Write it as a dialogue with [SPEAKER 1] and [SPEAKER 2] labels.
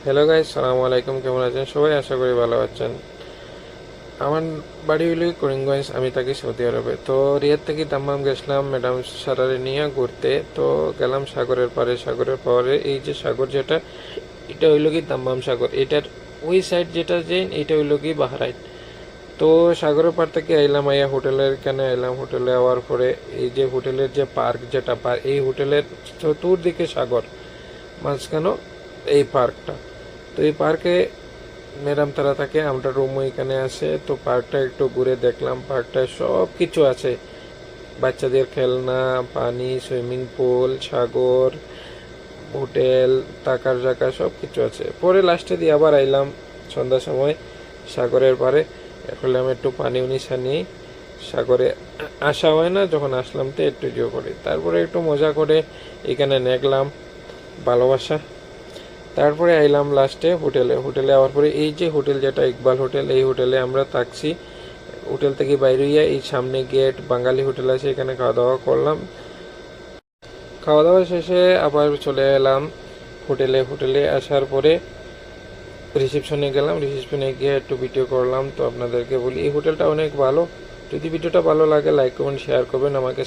[SPEAKER 1] Hello guys, সালামু আলাইকুম। কেমন আছেন সবাই? আশা করি ভালো আছেন। আমার বাড়ি হইল করিমগঞ্জ, আমি থাকি সৌদি আরবে। তো রিয়াদ থেকে দাম্মাম গেছিলাম ম্যাডাম সারারে নিয়ে ঘুরতে। তো গেলাম সাগরের পাড়ে। সাগরের পাড়ে এই যে সাগর যেটা, এটা হইল কি দাম্মাম সাগর। এটার ওই সাইড যেটা যে এটা হইল কি বাহরাইন। তো সাগরের পাড় থেকে আইলাম, আইয়া হোটেলের এখানে আইলাম। হোটেলে আওয়ার পরে এই যে হোটেলের যে পার্ক যেটা, এই হোটেলের চতুর্দিকে সাগর, মাঝখানে এই পার্কটা। তো এই পার্কে ম্যাডাম তারা থাকে, আমরা রুমও এখানে আছে। তো পার্কটা একটু ঘুরে দেখলাম। পার্কটায় সব কিছু আছে, বাচ্চাদের খেলনা, পানি, সুইমিং পুল, সাগর, হোটেল, থাকার জায়গা, সব কিছু আছে। পরে লাস্টে দিয়ে আবার আইলাম সন্ধ্যার সময় সাগরের পারে। এখন আমি একটু পানি উনিশা নিয়ে সাগরে আসা হয় না, যখন আসলাম তো একটু জিও করে, তারপরে একটু মজা করে এখানে নেগলাম ভালোবাসা। তারপরে আইলাম লাস্টে হোটেলে। হোটেলে আওয়ার পরে এই যে হোটেল যেটা ইকবাল হোটেল, এই হোটেলে আমরা থাকছি। হোটেল থেকে বাইরে হইয়া এই সামনে গেট বাঙালি হোটেল আছে, এখানে খাওয়া দাওয়া করলাম। খাওয়া দাওয়া শেষে আবার চলে এলাম হোটেলে। হোটেলে আসার পরে রিসেপশনে গেলাম। রিসেপশনে গিয়ে একটু ভিডিও করলাম। তো আপনাদেরকে বলি এই হোটেলটা অনেক ভালো। যদি ভিডিওটা ভালো লাগে লাইক কমেন্ট শেয়ার করবেন, আমাকে